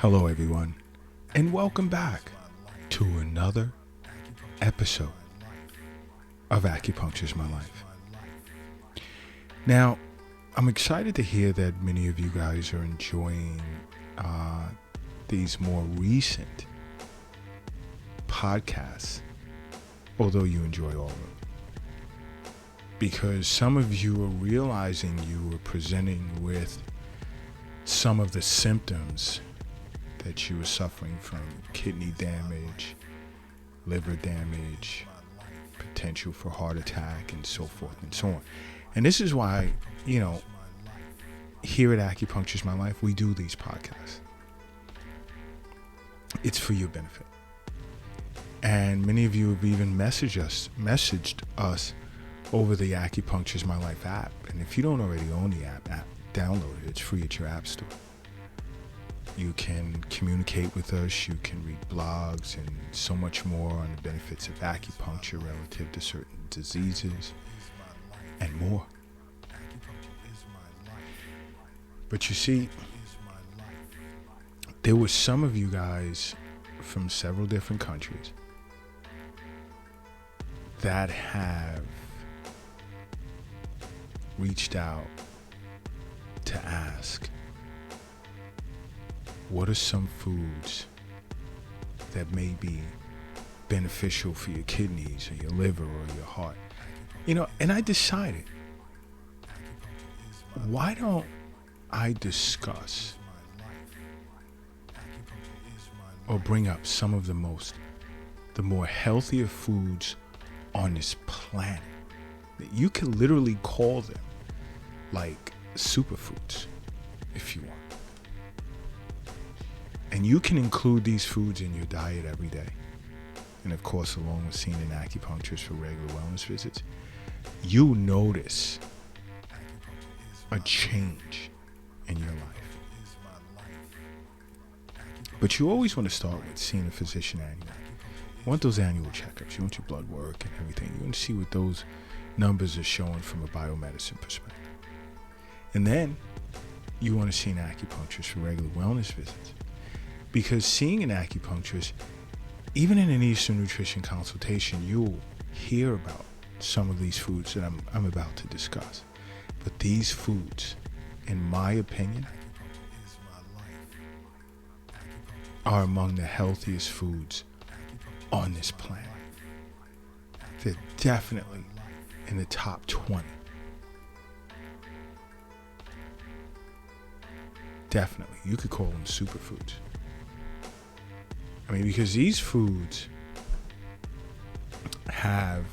Hello, everyone, and welcome back to another episode of Acupuncture's My Life. Now, I'm excited to hear that many of you guys are enjoying these more recent podcasts, although you enjoy all of them. Because some of you are realizing you are presenting with some of the symptoms that you were suffering from: kidney damage, liver damage, potential for heart attack, and so forth and so on. And this is why, here at Acupuncture's My Life, we do these podcasts. It's for your benefit. And many of you have even messaged us over the Acupuncture's My Life app. And if you don't already own the app, download it. It's free at your app store. You can communicate with us, you can read blogs and so much more on the benefits of acupuncture relative to certain diseases and more. But you see, there were some of you guys from several different countries that have reached out to ask, what are some foods that may be beneficial for your kidneys or your liver or your heart? And I decided, why don't I discuss or bring up some of the more healthier foods on this planet? You can literally call them like superfoods if you want. And you can include these foods in your diet every day. And of course, along with seeing an acupuncturist for regular wellness visits, you'll notice a change in your life. But you always want to start with seeing a physician annually. You want those annual checkups. You want your blood work and everything. You want to see what those numbers are showing from a biomedicine perspective. And then you want to see an acupuncturist for regular wellness visits. Because seeing an acupuncturist, even in an Eastern nutrition consultation, you'll hear about some of these foods that I'm about to discuss. But these foods, in my opinion, are among the healthiest foods on this planet. They're definitely in the top 20. Definitely. You could call them superfoods. Because these foods have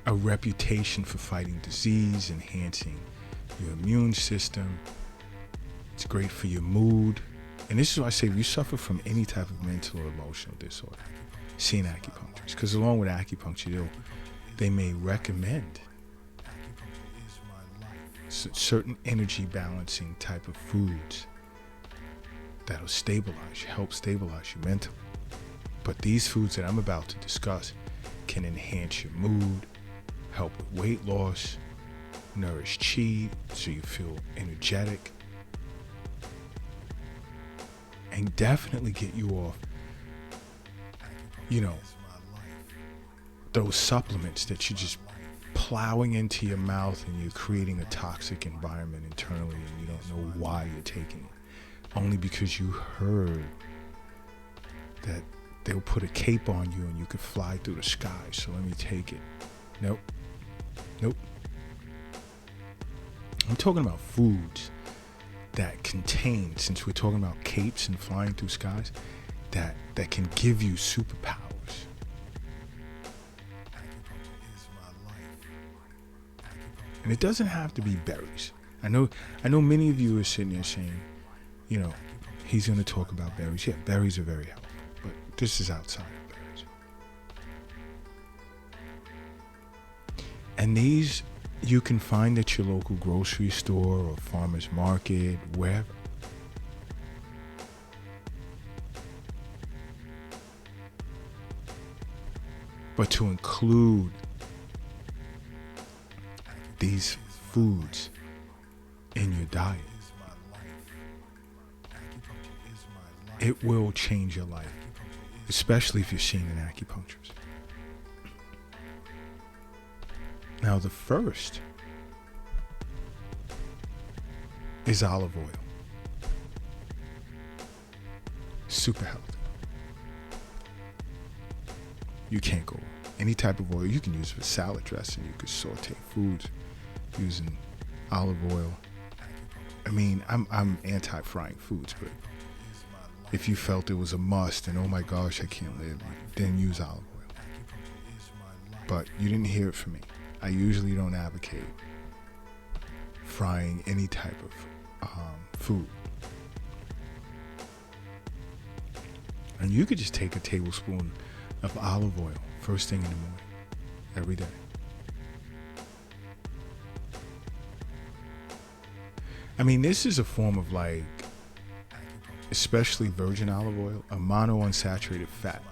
a reputation for fighting disease, enhancing your immune system. It's great for your mood. And this is why I say, if you suffer from any type of mental or emotional disorder, see an acupuncturist. Because along with acupuncture, they may recommend certain energy balancing type of foods that'll help stabilize you mentally. But these foods that I'm about to discuss can enhance your mood, help with weight loss, nourish chi so you feel energetic, and definitely get you off, those supplements that you're just plowing into your mouth and you're creating a toxic environment internally and you don't know why you're taking it. Only because you heard that they'll put a cape on you and you could fly through the sky, so let me take it. Nope. I'm talking about foods that contain, since we're talking about capes and flying through skies, that can give you superpowers. And it doesn't have to be berries. I know many of you are sitting there saying, he's going to talk about berries. Yeah, berries are very helpful, but this is outside of berries. And these you can find at your local grocery store or farmer's market, wherever. But to include these foods in your diet it will change your life, especially if you're seeing an acupuncturist. Now, the first is olive oil. Super healthy. You can't go wrong. Any type of oil you can use for salad dressing. You could saute foods using olive oil. I mean, I'm anti-frying foods, but if you felt it was a must and oh my gosh, I can't live, then use olive oil. But you didn't hear it from me. I usually don't advocate frying any type of food. And you could just take a tablespoon of olive oil first thing in the morning, every day. I mean, this is a form of, like, especially virgin olive oil, a monounsaturated fat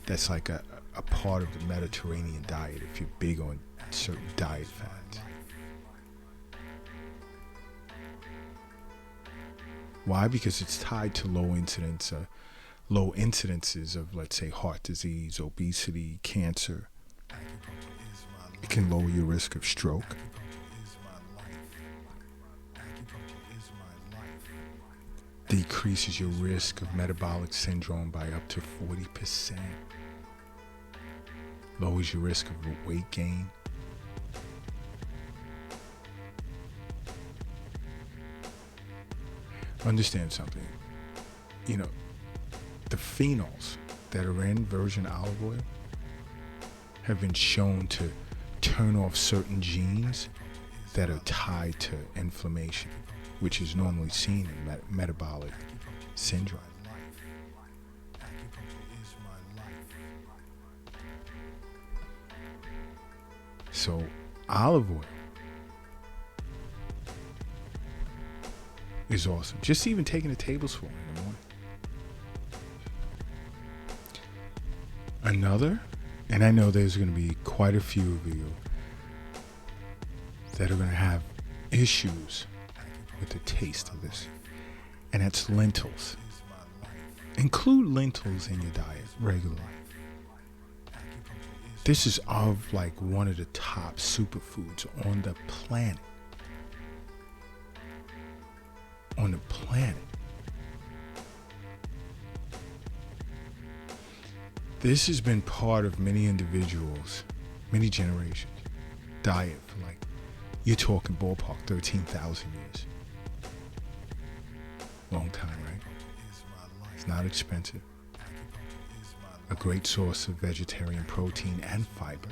that's like a part of the Mediterranean diet if you're big on certain diet fats. Why? Because it's tied to low incidences of, let's say, heart disease, obesity, cancer. It can lower your risk of stroke. Decreases your risk of metabolic syndrome by up to 40%. Lowers your risk of weight gain. Understand something. You know, the phenols that are in virgin olive oil have been shown to turn off certain genes that are tied to inflammation, which is normally seen in metabolic syndrome. So, olive oil is awesome. Just even taking a tablespoon in the morning. Another, and I know there's going to be quite a few of you that are going to have issues with the taste of this, and that's lentils. Include lentils in your diet regularly. This is of like one of the top superfoods on the planet. On the planet. This has been part of many individuals, many generations, diet for, like, you're talking ballpark 13,000 years. Long time, right? It's not expensive. A great source of vegetarian protein and fiber.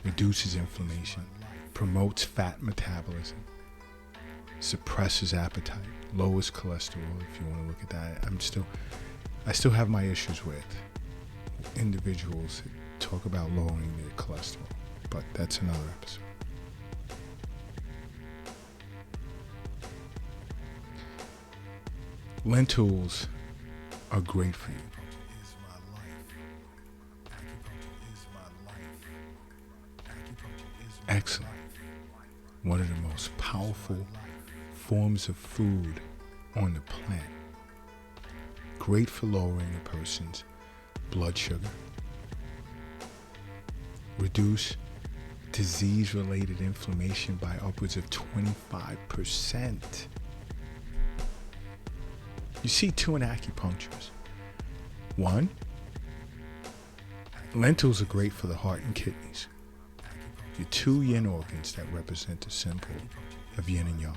Reduces inflammation. Promotes fat metabolism. Suppresses appetite. Lowers cholesterol, if you want to look at that. I still have my issues with individuals that talk about lowering their cholesterol, but that's another episode. Lentils are great for you. Excellent. One of the most powerful forms of food on the planet. Great for lowering a person's blood sugar. Reduce disease-related inflammation by upwards of 25%. You see two in acupuncturists. One, lentils are great for the heart and kidneys. Your two yin organs that represent the symbol of yin and yang,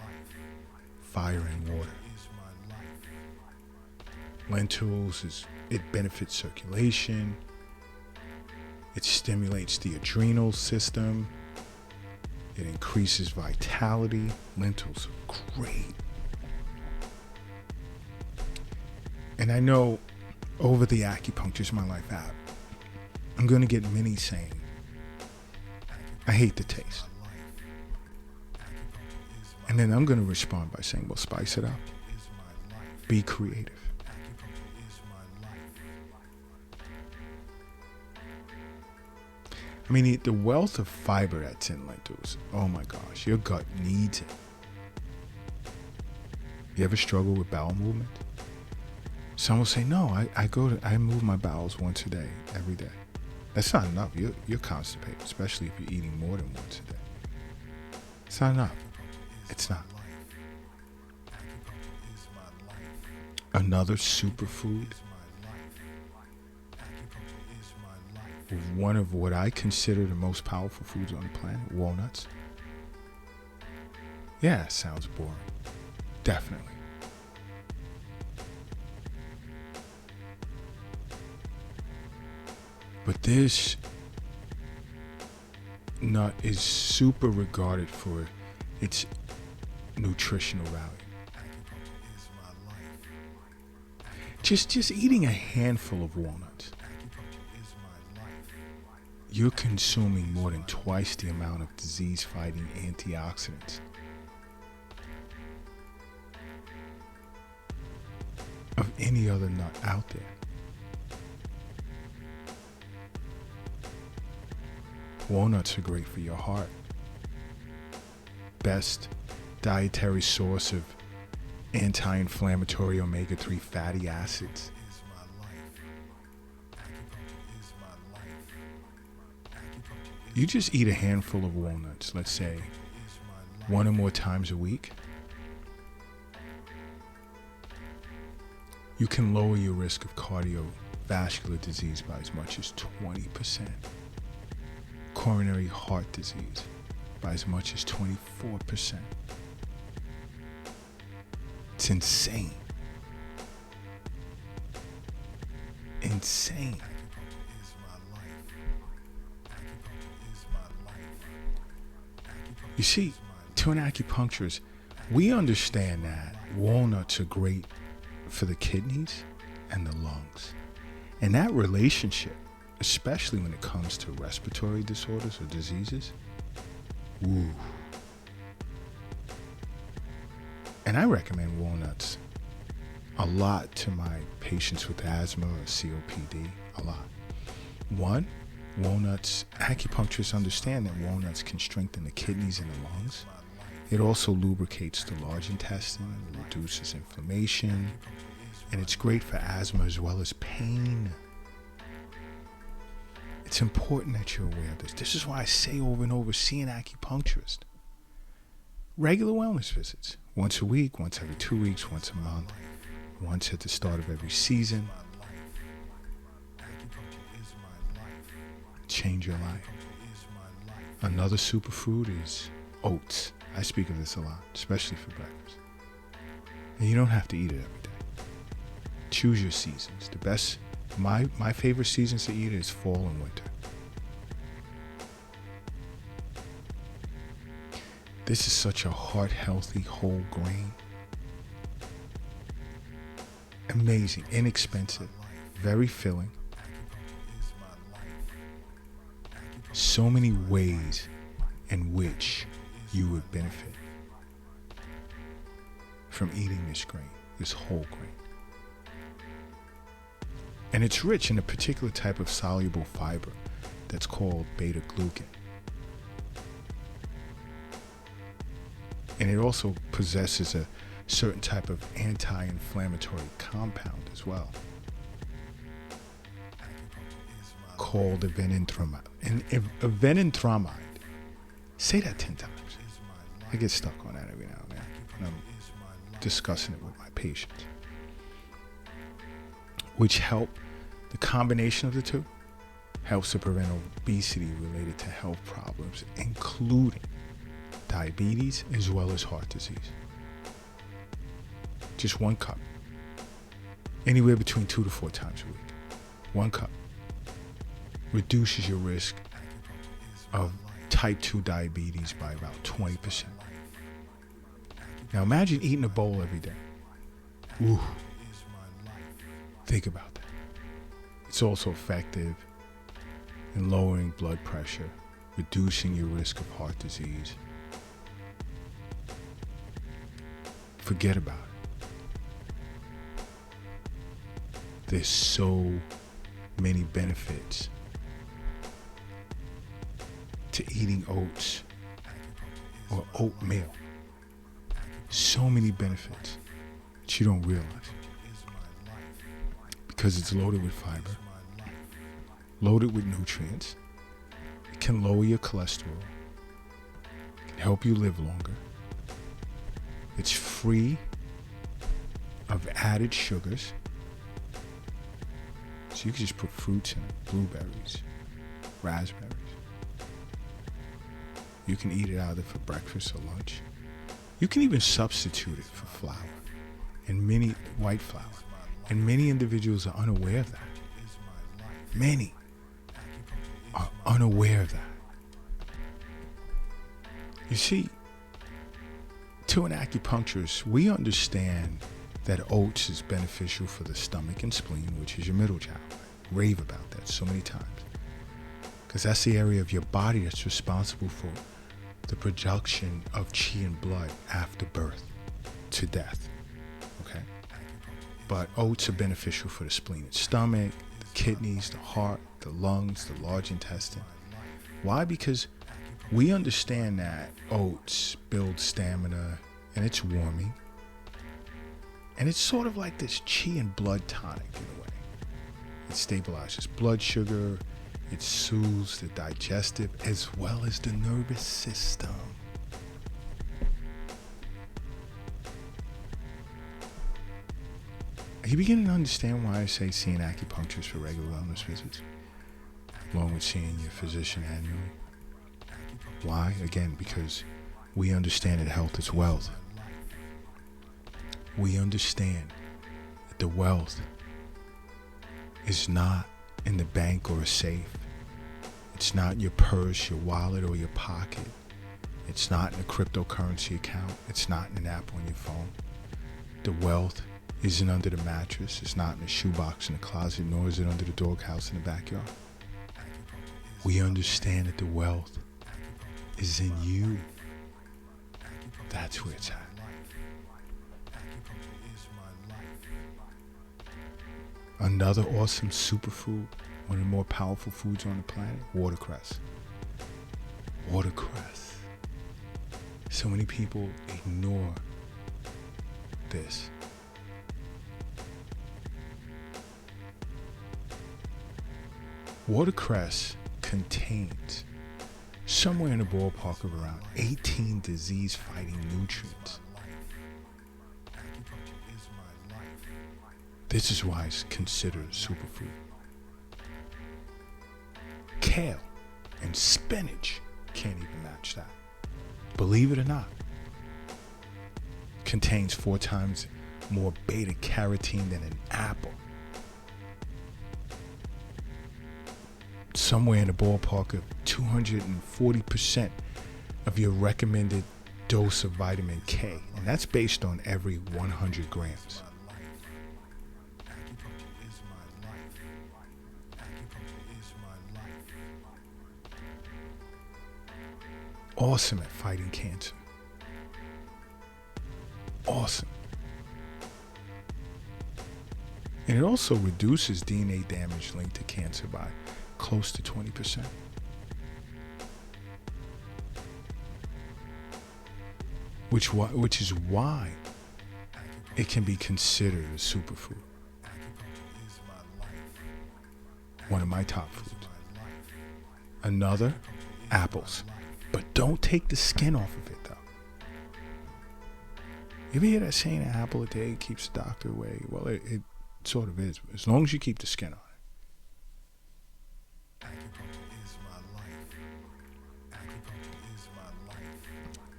fire and water. Lentils, it benefits circulation. It stimulates the adrenal system. It increases vitality. Lentils are great. And I know over the Acupunctures My Life app, I'm going to get many saying, I hate the taste. And then I'm going to respond by saying, well, spice it up. Be creative. I mean, the wealth of fiber that's in lentils, oh my gosh, your gut needs it. You ever struggle with bowel movement? Some will say, no, I move my bowels once a day, every day. That's not enough. You're constipated, especially if you're eating more than once a day. It's not enough. It's not. Another superfood, one of what I consider the most powerful foods on the planet, walnuts. Yeah, it sounds boring. Definitely. But this nut is super regarded for its nutritional value. Just eating a handful of walnuts, you're consuming more than twice the amount of disease-fighting antioxidants of any other nut out there. Walnuts are great for your heart. Best dietary source of anti-inflammatory omega-3 fatty acids. You just eat a handful of walnuts, let's say 1 or more times a week. You can lower your risk of cardiovascular disease by as much as 20%. Coronary heart disease by as much as 24%. It's insane. Insane. You see, to an acupuncturist, we understand that walnuts are great for the kidneys and the lungs. And that relationship, especially when it comes to respiratory disorders or diseases, ooh. And I recommend walnuts a lot to my patients with asthma or COPD, a lot. One, walnuts, acupuncturists understand that walnuts can strengthen the kidneys and the lungs. It also lubricates the large intestine, reduces inflammation, and it's great for asthma as well as pain. It's important that you're aware of this. This is why I say over and over, see an acupuncturist. Regular wellness visits, once a week, once every 2 weeks, once a month, once at the start of every season. Change your life. Another superfood is oats. I speak of this a lot, especially for breakfast. And you don't have to eat it every day. Choose your seasons. The best, my favorite seasons to eat is fall and winter. This is such a heart-healthy whole grain. Amazing, inexpensive, very filling. So many ways in which you would benefit from eating this grain, this whole grain. And it's rich in a particular type of soluble fiber that's called beta-glucan. And it also possesses a certain type of anti-inflammatory compound as well, called avenantramide. And avenantramide, say that 10 times. I get stuck on that every now and then when I'm discussing it with my patients. Which the combination of the two helps to prevent obesity related to health problems, including diabetes as well as heart disease. Just 1 cup, anywhere between 2 to 4 times a week. 1 cup reduces your risk of type 2 diabetes by about 20%. Now imagine eating a bowl every day. Ooh. Think about that. It's also effective in lowering blood pressure, reducing your risk of heart disease. Forget about it. There's so many benefits to eating oats or oatmeal. So many benefits that you don't realize. because it's loaded with fiber, loaded with nutrients. It can lower your cholesterol, it can help you live longer. It's free of added sugars. So you can just put fruits in it, blueberries, raspberries. You can eat it either for breakfast or lunch. You can even substitute it for flour, and many white flour. And many individuals are unaware of that. Many are unaware of that. You see, to an acupuncturist, we understand that oats is beneficial for the stomach and spleen, which is your middle child. Rave about that so many times. Because that's the area of your body that's responsible for the production of chi and blood after birth to death. Okay? But oats are beneficial for the spleen and stomach, the kidneys, the heart, the lungs, the large intestine. Why? Because we understand that oats build stamina and it's warming. And it's sort of like this chi and blood tonic in a way. It stabilizes blood sugar, it soothes the digestive as well as the nervous system. Are you beginning to understand why I say see an acupuncturist for regular wellness visits, along with seeing your physician annually? Why? Again, because we understand that health is wealth. We understand that the wealth is not in the bank or a safe. It's not in your purse, your wallet, or your pocket. It's not in a cryptocurrency account. It's not in an app on your phone. The wealth isn't under the mattress. It's not in the shoebox in the closet, nor is it under the doghouse in the backyard. We understand that the wealth is in you. That's where it's at. Another awesome superfood, one of the more powerful foods on the planet, watercress. Watercress. So many people ignore this. Watercress contains somewhere in the ballpark of around 18 disease-fighting nutrients. This is why it's considered a superfood. Kale and spinach can't even match that. Believe it or not. Contains 4 times more beta carotene than an apple. Somewhere in the ballpark of 240% of your recommended dose of vitamin K. And that's based on every 100 grams. Awesome at fighting cancer. Awesome. And it also reduces DNA damage linked to cancer by close to 20%. Which is why it can be considered a superfood. One of my top foods. Another, apples. But don't take the skin off of it, though. You ever hear that saying, an apple a day keeps the doctor away? Well, it sort of is, as long as you keep the skin on it.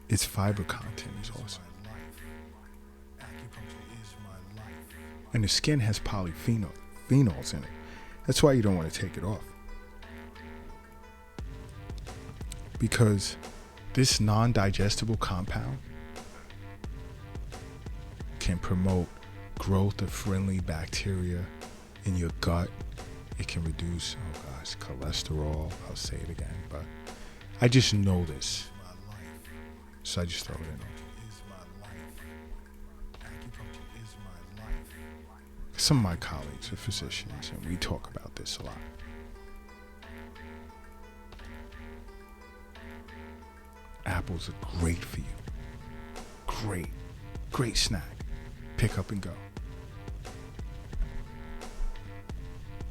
Its fiber content is awesome. And the skin has polyphenols in it. That's why you don't want to take it off. Because this non-digestible compound can promote growth of friendly bacteria in your gut. It can reduce, cholesterol. I'll say it again, but I just know this. So I just throw it in there. Some of my colleagues are physicians, and we talk about this a lot. Apples are great for you. Great snack. Pick up and go.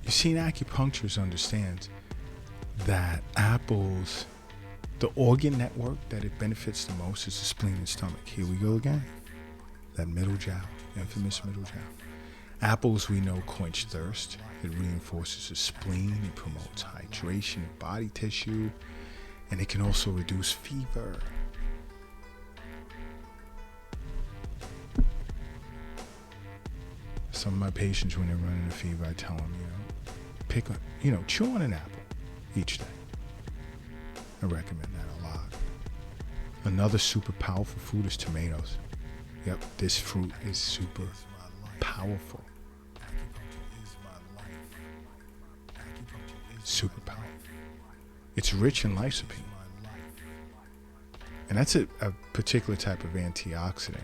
You see, an acupuncturist understands that apples, the organ network that it benefits the most is the spleen and stomach. Here we go again. That middle jowl, infamous middle jowl. Apples, we know, quench thirst. It reinforces the spleen. It promotes hydration of body tissue. And it can also reduce fever. Some of my patients, when they're running a fever, I tell them, chew on an apple each day. I recommend that a lot. Another super powerful food is tomatoes. Yep, this fruit is super powerful. Super powerful. It's rich in lycopene. And that's a particular type of antioxidant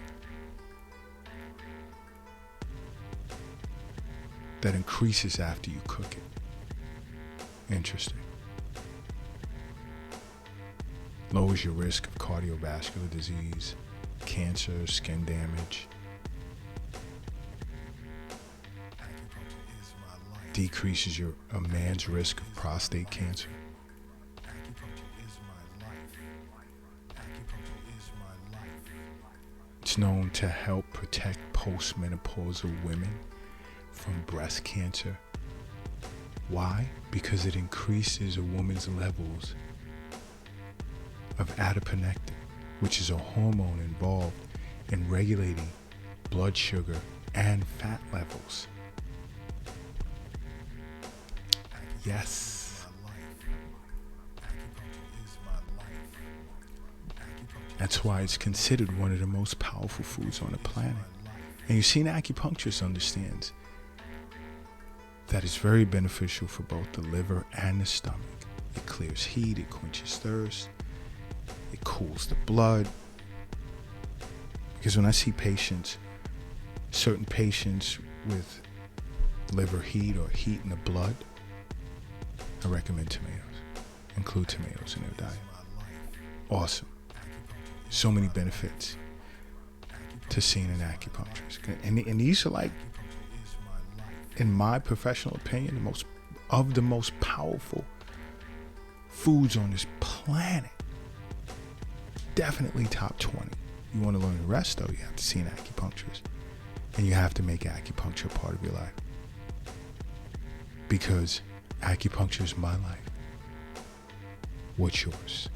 that increases after you cook it. Interesting. Lowers your risk of cardiovascular disease, cancer, skin damage. Decreases a man's risk of prostate cancer. It's known to help protect postmenopausal women from breast cancer. Why? Because it increases a woman's levels of adiponectin, which is a hormone involved in regulating blood sugar and fat levels. Yes. That's why it's considered one of the most powerful foods on the planet. And you see, an acupuncturist understands that it's very beneficial for both the liver and the stomach. It clears heat, it quenches thirst, it cools the blood. Because when I see patients, certain patients with liver heat or heat in the blood, I recommend tomatoes. Include tomatoes in their diet. Awesome. So many benefits to seeing an acupuncturist. And these are, like, in my professional opinion, the most powerful foods on this planet. Definitely top 20. You want to learn the rest, though, you have to see an acupuncturist. And you have to make acupuncture a part of your life. Because acupuncture is my life. What's yours?